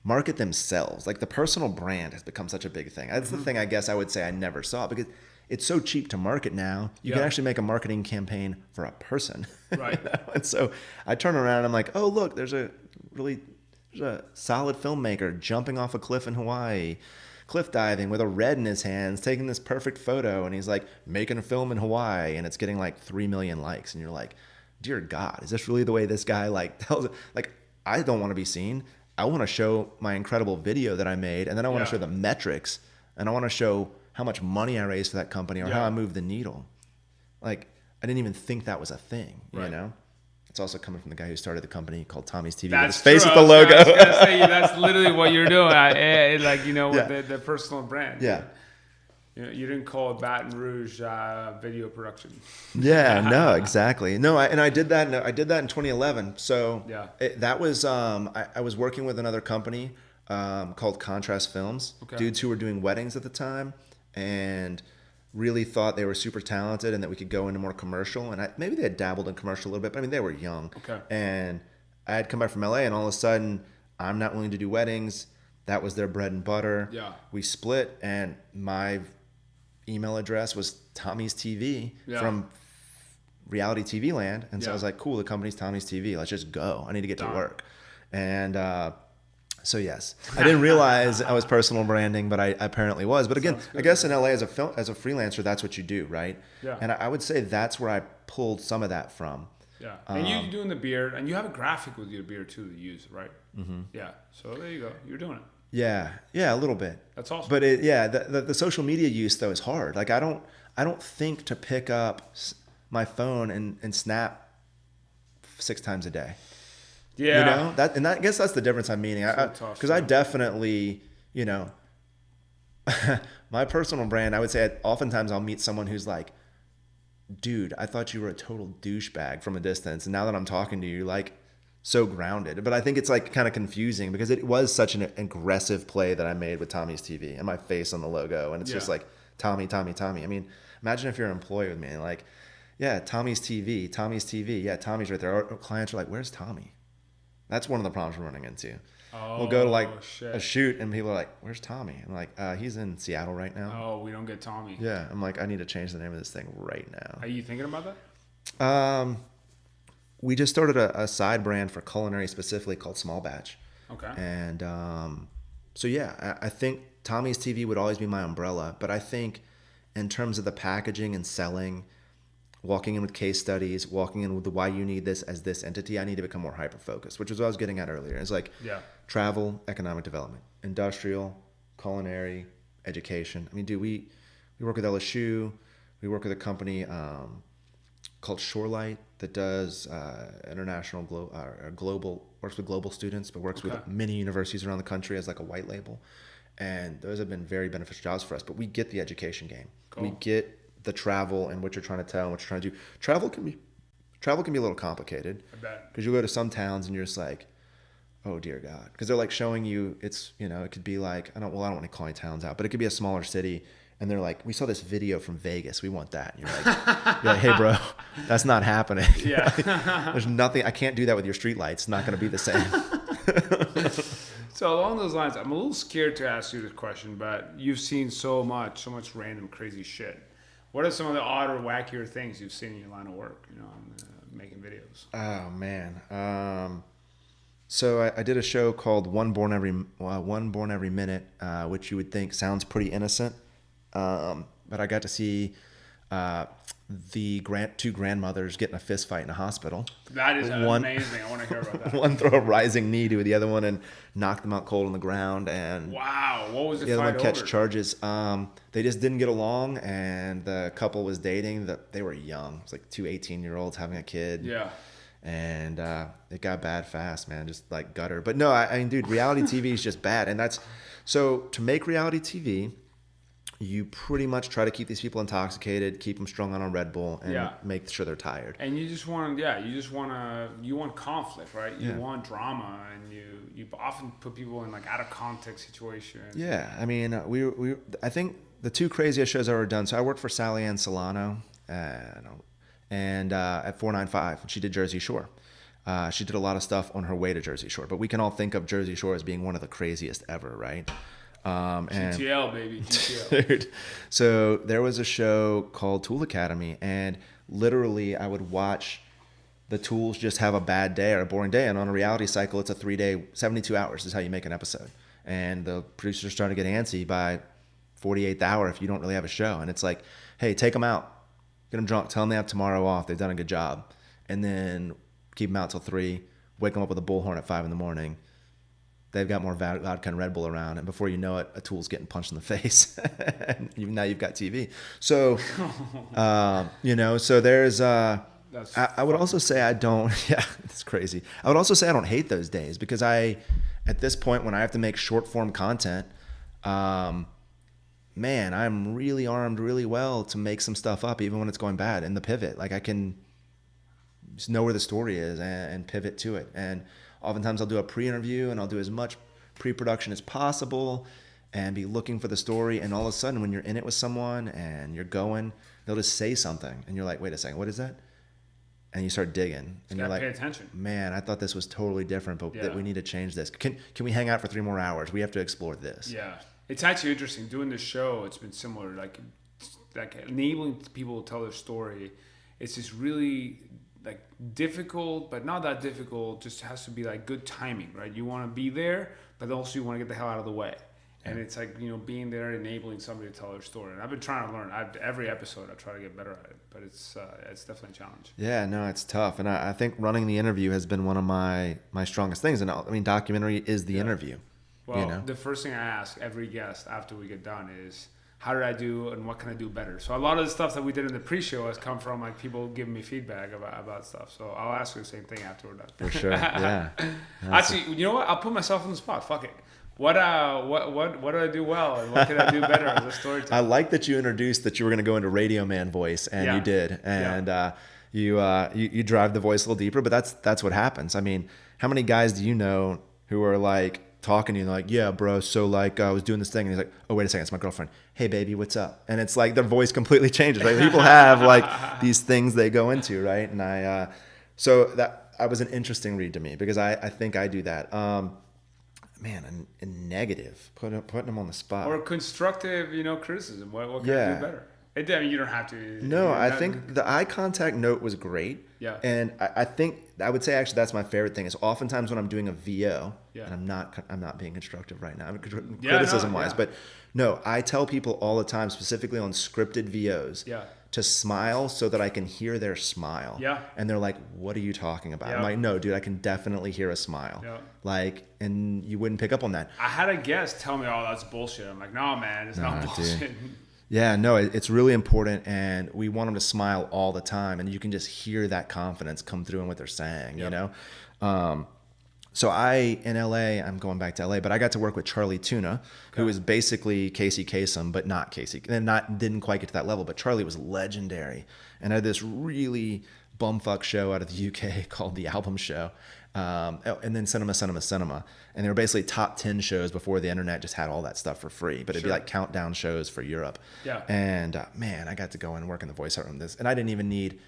market themselves. Like the personal brand has become such a big thing. That's the thing I guess I would say I never saw because it's so cheap to market now. You can actually make a marketing campaign for a person. Right. And so I turn around and I'm like, oh, look, there's a solid filmmaker jumping off a cliff in Hawaii, cliff diving with a red in his hands, taking this perfect photo. And he's like making a film in Hawaii and it's getting like 3 million likes. And you're like, dear God, is this really the way this guy like tells it? Like, I don't want to be seen. I want to show my incredible video that I made. And then I want to show the metrics and I want to show how much money I raised for that company or how I moved the needle. Like, I didn't even think that was a thing, you know? It's also coming from the guy who started the company called Tommy's TV. That's with his face true. with the logo. I was going to say, that's literally what you're doing. With the personal brand. Yeah. You didn't call it Baton Rouge video production. Yeah, no, exactly. No, I did that. I did that in 2011. So that was I was working with another company called Contrast Films. Okay. Dudes who were doing weddings at the time and really thought they were super talented and that we could go into more commercial. And maybe they had dabbled in commercial a little bit, but I mean they were young. Okay. And I had come back from LA, and all of a sudden I'm not willing to do weddings. That was their bread and butter. Yeah. We split, and my email address was Tommy's TV from Reality TV Land. And so I was like, cool, the company's Tommy's TV. Let's just go. I need to get to work. And so yes, I didn't realize I was personal branding, but I apparently was. But again, I guess in LA as a freelancer, that's what you do, right? Yeah. And I would say that's where I pulled some of that from. Yeah. And you doing the beard, and you have a graphic with your beard too to use, right? Mm-hmm. Yeah. So there you go. You're doing it. Yeah, a little bit. That's awesome. But the social media use though is hard. Like I don't think to pick up my phone and snap 6 times a day. Yeah, you know I guess that's the difference I'm meaning. Because I definitely, my personal brand. I would say oftentimes I'll meet someone who's like, dude, I thought you were a total douchebag from a distance, and now that I'm talking to you, like, so grounded. But I think it's like kind of confusing because it was such an aggressive play that I made with Tommy's TV and my face on the logo, and it's just like Tommy. I mean, imagine if you're an employee with me, like, yeah, Tommy's TV, yeah, Tommy's right there. Our clients are like, where's Tommy? That's one of the problems we're running into. We'll go to like a shoot and people are like, where's Tommy? I'm like, he's in Seattle right now. Oh, we don't get Tommy. Yeah. I'm like, I need to change the name of this thing right now. Are you thinking about that? We just started a side brand for culinary specifically called Small Batch. Okay. And so yeah, I think Tommy's TV would always be my umbrella, but I think in terms of the packaging and selling, walking in with case studies, walking in with the why you need this as this entity, I need to become more hyper-focused, which is what I was getting at earlier. It's like travel, economic development, industrial, culinary, education. I mean, dude, we work with LSU. We work with a company called Shorelight that does global, works with global students, but works with many universities around the country as like a white label. And those have been very beneficial jobs for us, but we get the education game. Cool. We get the travel and what you're trying to tell and what you're trying to do. Travel can be a little complicated. I bet. Because you go to some towns and you're just like, oh dear God. Because they're like showing you, it's, it could be like, I don't want to call any towns out, but it could be a smaller city. And they're like, we saw this video from Vegas. We want that. And you're like, hey bro, that's not happening. Yeah. There's nothing, I can't do that with your streetlights. It's not going to be the same. So along those lines, I'm a little scared to ask you this question, but you've seen so much random crazy shit. What are some of the odd or wackier things you've seen in your line of work, making videos? Oh, man. So I did a show called One Born Every Minute, which you would think sounds pretty innocent. But I got to see the two grandmothers get in a fist fight in a hospital. That is amazing. I want to hear about that. One throw a rising knee to the other one and knock them out cold on the ground. And wow, what was the other fight one catch charges? They just didn't get along, and the couple was dating. They were young. It was like two 18-year-olds having a kid. Yeah. And it got bad fast, man. Just like gutter. But no, I mean, dude, reality TV is just bad. And so to make reality TV, you pretty much try to keep these people intoxicated, keep them strung on a Red Bull, and Yeah. make sure they're tired. And you want conflict, right? You want drama, and you often put people in like out of context situations. Yeah, I mean, I think the two craziest shows I've ever done. So I worked for Sally Ann Solano, and at 495, she did Jersey Shore. She did a lot of stuff on her way to Jersey Shore, but we can all think of Jersey Shore as being one of the craziest ever, right? GTL, baby, GTL. Dude, so there was a show called Tool Academy, and literally I would watch the tools just have a bad day or a boring day, and on a reality cycle, it's a 3-day, 72 hours is how you make an episode. And the producer's starting to get antsy by 48th hour if you don't really have a show. And it's like, hey, take them out. Get them drunk. Tell them they have tomorrow off. They've done a good job. And then keep them out till 3. Wake them up with a bullhorn at 5 in the morning. They've got more vodka and Red Bull around. And before you know it, a tool's getting punched in the face. And now you've got TV. So, so there's... I would also say I don't... Yeah, it's crazy. I would also say I don't hate those days because at this point, when I have to make short-form content... man, I'm really armed really well to make some stuff up even when it's going bad. And the pivot, like I can just know where the story is and pivot to it. And oftentimes I'll do a pre-interview and I'll do as much pre-production as possible and be looking for the story. And all of a sudden when you're in it with someone and you're going, they'll just say something and you're like, wait a second, what is that? And you start digging and you're like, pay attention. Man, I thought this was totally different, but that we need to change this. Can we hang out for 3 more hours? We have to explore this. Yeah. It's actually interesting doing this show. It's been similar, like enabling people to tell their story. It's just really like difficult, but not that difficult. Just has to be like good timing, right? You want to be there, but also you want to get the hell out of the way. And it's like, being there, enabling somebody to tell their story. And I've been trying to learn. Every episode, I try to get better at it, but it's definitely a challenge. Yeah, no, it's tough. And I think running the interview has been one of my strongest things. And I mean, documentary is the interview. Well, the first thing I ask every guest after we get done is, how did I do and what can I do better? So a lot of the stuff that we did in the pre-show has come from like people giving me feedback about stuff. So I'll ask you the same thing after we're done. For sure, yeah. Actually, you know what? I'll put myself on the spot. Fuck it. What did I do well and what could I do better as a storyteller? I like that you introduced that you were going to go into radio man voice, and you did, and you drive the voice a little deeper. But that's what happens. I mean, how many guys do you know who are like talking to you like, yeah, bro, so like I was doing this thing, and he's like, oh, wait a second, it's my girlfriend. Hey, baby, what's up? And it's like their voice completely changes. Right? People have like these things they go into, right? And so that was an interesting read to me because I think I do that. Man, a negative, putting them on the spot. Or constructive, criticism. What can I do better? I mean, you don't have to. No, I think the eye contact note was great. Yeah. And I think I would say actually that's my favorite thing is oftentimes when I'm doing a VO, and I'm not being constructive right now, criticism wise, but no, I tell people all the time, specifically on scripted VOs, to smile so that I can hear their smile. Yeah. And they're like, what are you talking about? I'm like, no, dude, I can definitely hear a smile. Yeah. Like, and you wouldn't pick up on that. I had a guest tell me, oh, that's bullshit. I'm like, no, man, it's not bullshit. Dude. Yeah, no, it's really important, and we want them to smile all the time, and you can just hear that confidence come through in what they're saying, So in LA, I'm going back to LA, but I got to work with Charlie Tuna, who is basically Casey Kasem, but not Casey, and didn't quite get to that level, but Charlie was legendary, and I had this really bumfuck show out of the UK called The Album Show, and then Cinema, and they were basically top 10 shows before the internet just had all that stuff for free, but it'd be like countdown shows for Europe. Yeah. And man, I got to go and work in the voiceover room and I didn't even need.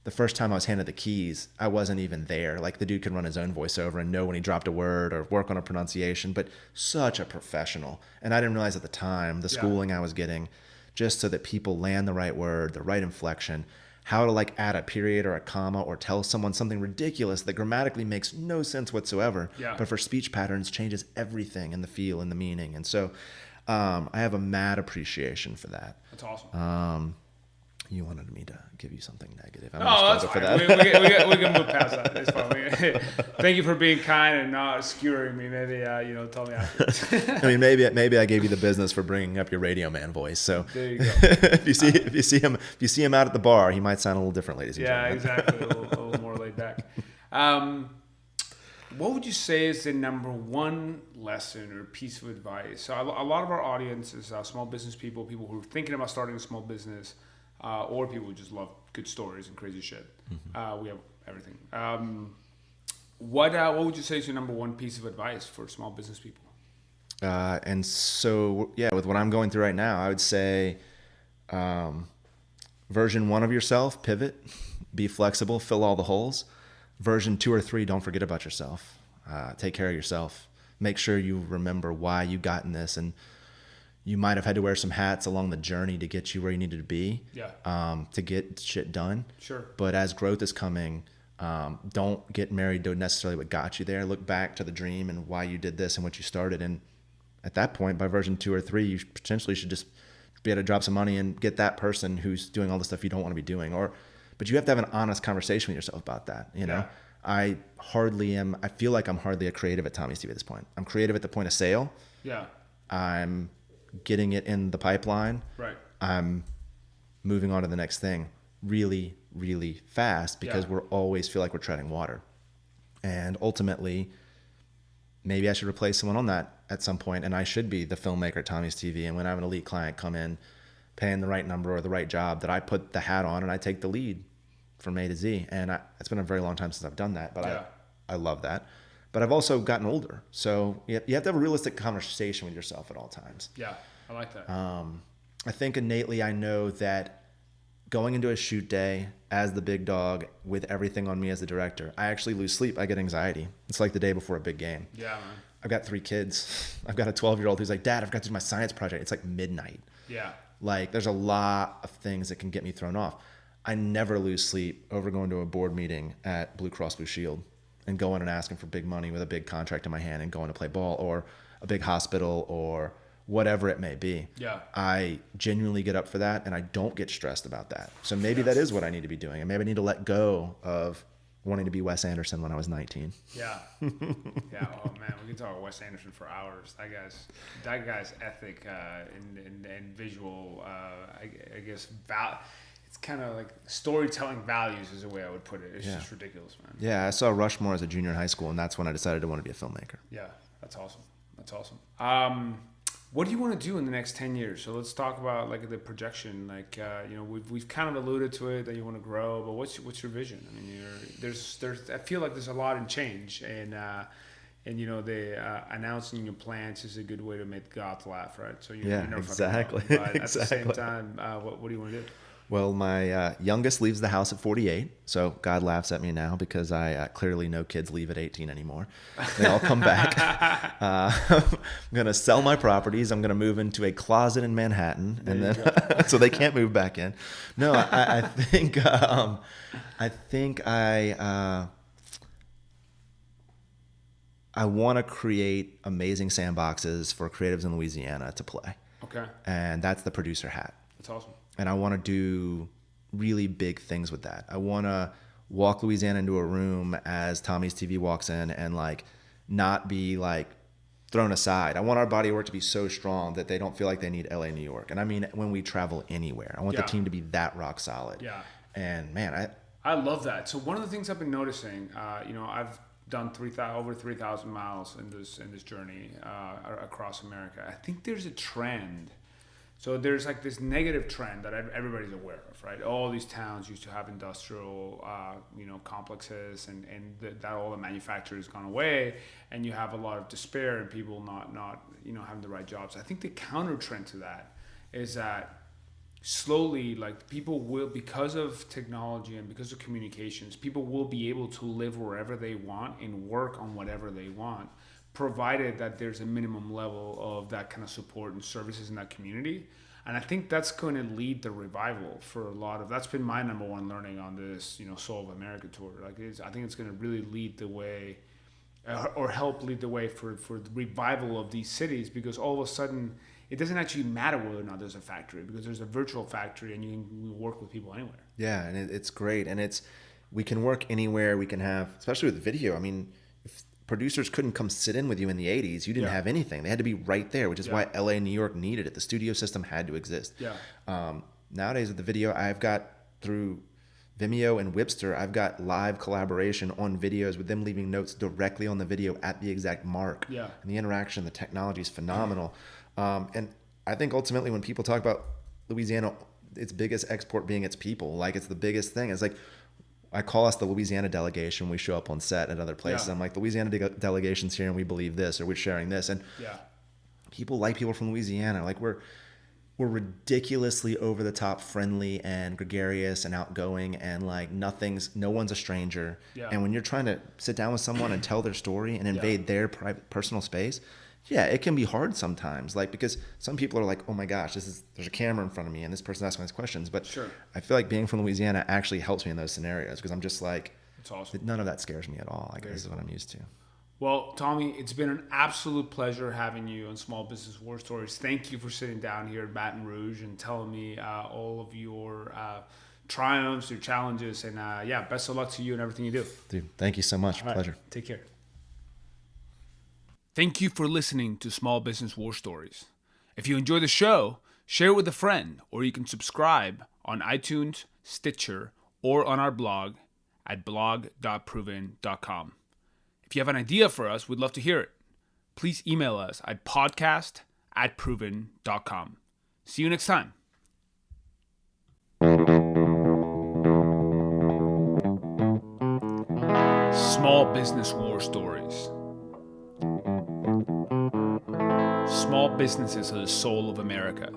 The first time I was handed the keys, I wasn't even there. Like the dude could run his own voiceover and know when he dropped a word or work on a pronunciation, but such a professional. And I didn't realize at the time the schooling I was getting just so that people land the right word, the right inflection, how to like add a period or a comma or tell someone something ridiculous that grammatically makes no sense whatsoever, but for speech patterns changes everything in the feel and the meaning. And so I have a mad appreciation for that. That's awesome. You wanted me to give you something negative. That's fine. For that. we can move past that. It's fine. Thank you for being kind and not skewering me. Maybe tell me afterwards. I mean, maybe I gave you the business for bringing up your radio man voice. So there you go. if you see him out at the bar, he might sound a little different, ladies and gentlemen. Yeah, exactly. A little more laid back. What would you say is the number one lesson or piece of advice? So a lot of our audience is small business people who are thinking about starting a small business, or people who just love good stories and crazy shit. We have everything. What would you say is your number one piece of advice for small business people? And so, yeah, with what I'm going through right now, I would say version 1 of yourself, pivot, be flexible, fill all the holes. Version 2 or 3, don't forget about yourself. Take care of yourself. Make sure you remember why you got in this, and you might have had to wear some hats along the journey to get you where you needed to be. To get shit done. Sure. But as growth is coming, don't get married to necessarily what got you there. Look back to the dream and why you did this and what you started. And at that point, by version 2 or 3, you potentially should just be able to drop some money and get that person who's doing all the stuff you don't want to be doing. But you have to have an honest conversation with yourself about that. You know, I feel like I'm hardly a creative at Tommy's TV at this point. I'm creative at the point of sale. Yeah. I'm getting it in the pipeline. Right. I'm moving on to the next thing really, really fast because we're always feel like we're treading water. And ultimately, maybe I should replace someone on that at some point, and I should be the filmmaker at Tommy's TV. And when I have an elite client come in, paying the right number or the right job, that I put the hat on and I take the lead from A to Z. And it's been a very long time since I've done that, but I love that. But I've also gotten older. So you have to have a realistic conversation with yourself at all times. Yeah, I like that. I think innately I know that going into a shoot day as the big dog with everything on me as the director, I actually lose sleep. I get anxiety. It's like the day before a big game. Yeah, man. I've got 3 kids. I've got a 12-year-old who's like, Dad, I've got to do my science project. It's like midnight. Yeah. Like there's a lot of things that can get me thrown off. I never lose sleep over going to a board meeting at Blue Cross Blue Shield and going and asking for big money with a big contract in my hand and going to play ball, or a big hospital, or whatever it may be. Yeah. I genuinely get up for that, and I don't get stressed about that. So maybe that is what I need to be doing. And maybe I need to let go of wanting to be Wes Anderson when I was 19. Yeah. Yeah. Oh man, we can talk Wes Anderson for hours. That guy's ethic and visual, I guess, it's kind of like storytelling values is the way I would put it. It's just ridiculous, man. Yeah, I saw Rushmore as a junior in high school, and that's when I decided to want to be a filmmaker. Yeah, that's awesome. What do you want to do in the next 10 years? So let's talk about like the projection. Like, we've kind of alluded to it that you want to grow, but what's your vision? I mean, there's I feel like there's a lot in change, and announcing your plans is a good way to make God laugh, right? So you're never exactly. Fucking wrong. But at the same time, what do you want to do? Well, my youngest leaves the house at 48, so God laughs at me now because I clearly no kids leave at 18 anymore. They all come back. I'm going to sell my properties. I'm going to move into a closet in Manhattan, and then so they can't move back in. No, I think I want to create amazing sandboxes for creatives in Louisiana to play. Okay. And that's the producer hat. That's awesome. And I want to do really big things with that. I want to walk Louisiana into a room as Tommy's TV walks in and like not be like thrown aside. I want our body of work to be so strong that they don't feel like they need LA, New York. And I mean, when we travel anywhere, I want the team to be that rock solid. Yeah. And man, I love that. So one of the things I've been noticing, I've done over 3,000 miles in this journey across America. I think there's a trend. So there's like this negative trend that everybody's aware of, right? All these towns used to have industrial, complexes, and that all the manufacturing has gone away, and you have a lot of despair and people not having the right jobs. I think the counter trend to that is that slowly, like people will, because of technology and because of communications, people will be able to live wherever they want and work on whatever they want, provided that there's a minimum level of that kind of support and services in that community. And I think that's going to lead the revival for a lot of, that's been my number one learning on this, Soul of America tour. I think it's going to really lead the way or help lead the way for the revival of these cities, because all of a sudden it doesn't actually matter whether or not there's a factory, because there's a virtual factory and you can work with people anywhere. Yeah. And it's great. And we can work anywhere. We can have, especially with video. I mean, producers couldn't come sit in with you in the 80s. You didn't have anything. They had to be right there, which is why LA and New York needed it. The studio system had to exist. Yeah. Nowadays with the video, I've got through Vimeo and Whipster, I've got live collaboration on videos with them leaving notes directly on the video at the exact mark. Yeah. And the interaction, the technology is phenomenal. And I think ultimately when people talk about Louisiana, its biggest export being its people, like it's the biggest thing. It's like, I call us the Louisiana delegation when we show up on set at other places. Yeah. I'm like, the Louisiana delegation's here and we believe this, or we're sharing this. And people like people from Louisiana. Like we're ridiculously over the top friendly and gregarious and outgoing, and like no one's a stranger. Yeah. And when you're trying to sit down with someone and tell their story and invade their private personal space, it can be hard sometimes. Like, because some people are like, oh my gosh, there's a camera in front of me and this person asking these questions. But sure. I feel like being from Louisiana actually helps me in those scenarios, because I'm just like, it's awesome. None of that scares me at all. Like, this is what I'm used to. Well, Tommy, it's been an absolute pleasure having you on Small Business War Stories. Thank you for sitting down here at Baton Rouge and telling me all of your triumphs, your challenges, and best of luck to you and everything you do. Dude, thank you so much. All Pleasure. Right. Take care. Thank you for listening to Small Business War Stories. If you enjoy the show, share it with a friend, or you can subscribe on iTunes, Stitcher, or on our blog at blog.proven.com. If you have an idea for us, we'd love to hear it. Please email us at podcast@proven.com. See you next time. Small Business War Stories. Small businesses are the soul of America.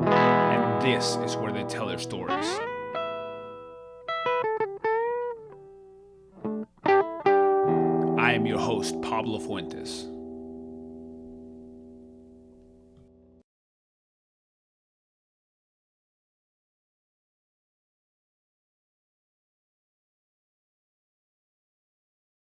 And this is where they tell their stories. I am your host, Pablo Fuentes.